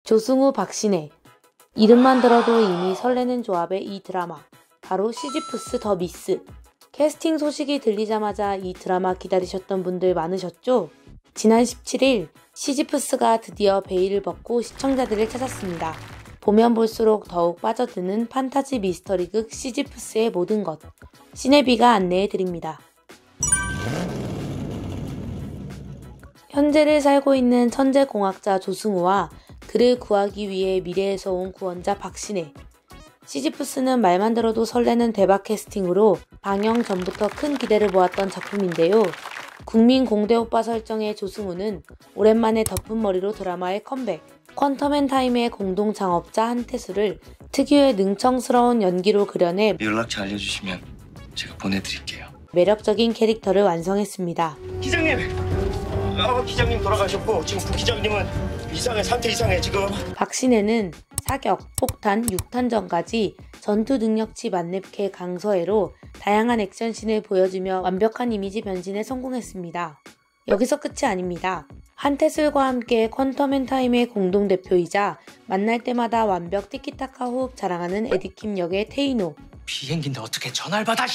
조승우, 박신혜. 이름만 들어도 이미 설레는 조합의 이 드라마. 바로 시지프스 더 미스. 캐스팅 소식이 들리자마자 이 드라마 기다리셨던 분들 많으셨죠? 지난 17일 시지프스가 드디어 베일을 벗고 시청자들을 찾았습니다. 보면 볼수록 더욱 빠져드는 판타지 미스터리극 시지프스의 모든 것. 시네비가 안내해드립니다. 현재를 살고 있는 천재공학자 조승우와 그를 구하기 위해 미래에서 온 구원자 박신혜. 시지프스는 말만 들어도 설레는 대박 캐스팅으로 방영 전부터 큰 기대를 모았던 작품인데요. 국민 공대 오빠 설정의 조승우는 오랜만에 덮은 머리로 드라마에 컴백. 퀀텀앤타임의 공동 창업자 한태수를 특유의 능청스러운 연기로 그려내 연락처 알려주시면 제가 보내드릴게요. 매력적인 캐릭터를 완성했습니다. 기장님! 기장님 돌아가셨고 지금 부기장님은 상태 이상해 지금. 박신혜는 사격, 폭탄, 육탄전까지 전투 능력치 만렙캐 강서애로 다양한 액션씬을 보여주며 완벽한 이미지 변신에 성공했습니다. 여기서 끝이 아닙니다. 한태술과 함께 퀀텀앤타임의 공동대표이자 만날 때마다 완벽 티키타카 호흡 자랑하는 에디킴 역의 테이노. 비행기인데 어떻게 전화를 받아?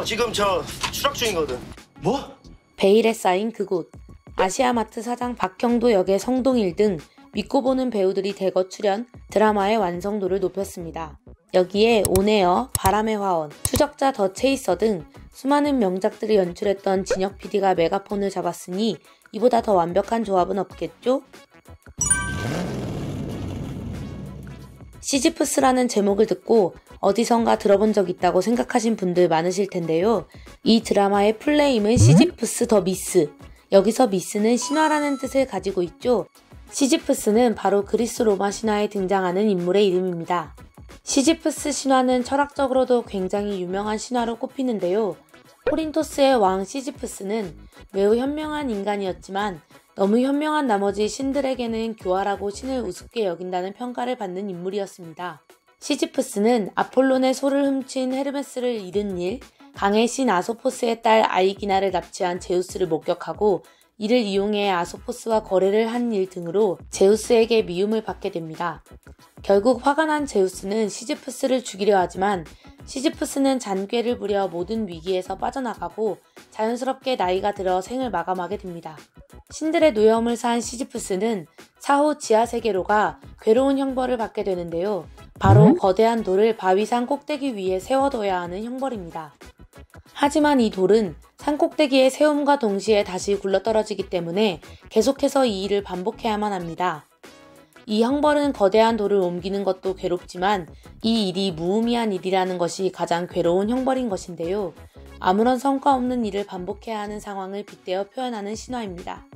지금 저 추락 중이거든. 뭐? 베일에 쌓인 그곳. 아시아마트 사장 박형도 역의 성동일 등 믿고 보는 배우들이 대거 출연, 드라마의 완성도를 높였습니다. 여기에 온에어, 바람의 화원, 추적자 더 체이서 등 수많은 명작들을 연출했던 진혁 PD가 메가폰을 잡았으니 이보다 더 완벽한 조합은 없겠죠? 시지프스라는 제목을 듣고 어디선가 들어본 적 있다고 생각하신 분들 많으실 텐데요. 이 드라마의 풀네임은 시지프스 더 미스. 여기서 미스는 신화라는 뜻을 가지고 있죠. 시지프스는 바로 그리스 로마 신화에 등장하는 인물의 이름입니다. 시지프스 신화는 철학적으로도 굉장히 유명한 신화로 꼽히는데요. 코린토스의 왕 시지프스는 매우 현명한 인간이었지만 너무 현명한 나머지 신들에게는 교활하고 신을 우습게 여긴다는 평가를 받는 인물이었습니다. 시지프스는 아폴론의 소를 훔친 헤르메스를 잃은 일, 강의 신 아소포스의 딸 아이기나를 납치한 제우스를 목격하고 이를 이용해 아소포스와 거래를 한 일 등으로 제우스에게 미움을 받게 됩니다. 결국 화가 난 제우스는 시지프스를 죽이려 하지만 시지프스는 잔꾀를 부려 모든 위기에서 빠져나가고 자연스럽게 나이가 들어 생을 마감하게 됩니다. 신들의 노여움을 사한 시지프스는 사후 지하세계로가 괴로운 형벌을 받게 되는데요. 바로 거대한 돌을 바위산 꼭대기 위에 세워둬야 하는 형벌입니다. 하지만 이 돌은 산 꼭대기에 세움과 동시에 다시 굴러떨어지기 때문에 계속해서 이 일을 반복해야만 합니다. 이 형벌은 거대한 돌을 옮기는 것도 괴롭지만 이 일이 무의미한 일이라는 것이 가장 괴로운 형벌인 것인데요. 아무런 성과 없는 일을 반복해야 하는 상황을 빗대어 표현하는 신화입니다.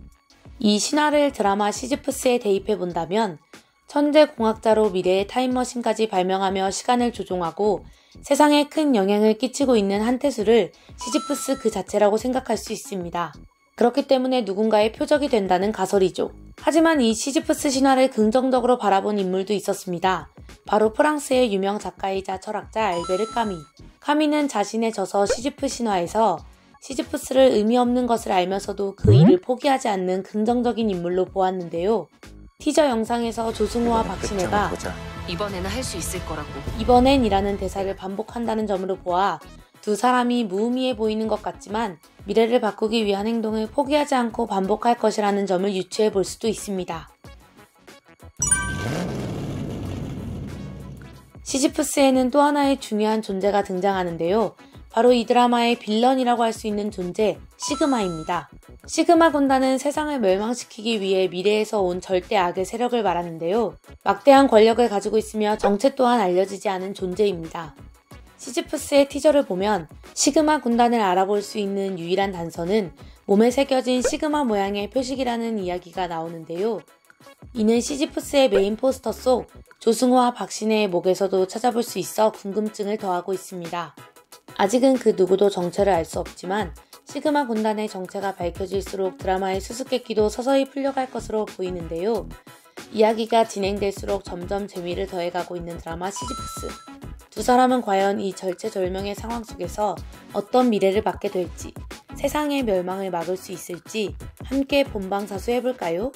이 신화를 드라마 시지프스에 대입해 본다면 천재 공학자로 미래의 타임머신까지 발명하며 시간을 조종하고 세상에 큰 영향을 끼치고 있는 한태수를 시지프스 그 자체라고 생각할 수 있습니다. 그렇기 때문에 누군가의 표적이 된다는 가설이죠. 하지만 이 시지프스 신화를 긍정적으로 바라본 인물도 있었습니다. 바로 프랑스의 유명 작가이자 철학자 알베르 까미. 까미는 자신의 저서 시지프 신화에서 시지프스를 의미 없는 것을 알면서도 그 일을 포기하지 않는 긍정적인 인물로 보았는데요. 티저 영상에서 조승우와 박신혜가 이번에는 할 수 있을 거라고. 이번엔 이라는 대사를 반복한다는 점으로 보아 두 사람이 무의미해 보이는 것 같지만 미래를 바꾸기 위한 행동을 포기하지 않고 반복할 것이라는 점을 유추해 볼 수도 있습니다. 시지프스에는 또 하나의 중요한 존재가 등장하는데요. 바로 이 드라마의 빌런이라고 할 수 있는 존재, 시그마입니다. 시그마 군단은 세상을 멸망시키기 위해 미래에서 온 절대 악의 세력을 말하는데요. 막대한 권력을 가지고 있으며 정체 또한 알려지지 않은 존재입니다. 시지프스의 티저를 보면 시그마 군단을 알아볼 수 있는 유일한 단서는 몸에 새겨진 시그마 모양의 표식이라는 이야기가 나오는데요. 이는 시지프스의 메인 포스터 속 조승우와 박신혜의 목에서도 찾아볼 수 있어 궁금증을 더하고 있습니다. 아직은 그 누구도 정체를 알 수 없지만 시그마 군단의 정체가 밝혀질수록 드라마의 수수께끼도 서서히 풀려갈 것으로 보이는데요. 이야기가 진행될수록 점점 재미를 더해가고 있는 드라마 시지프스. 두 사람은 과연 이 절체절명의 상황 속에서 어떤 미래를 맞게 될지, 세상의 멸망을 막을 수 있을지 함께 본방사수해볼까요?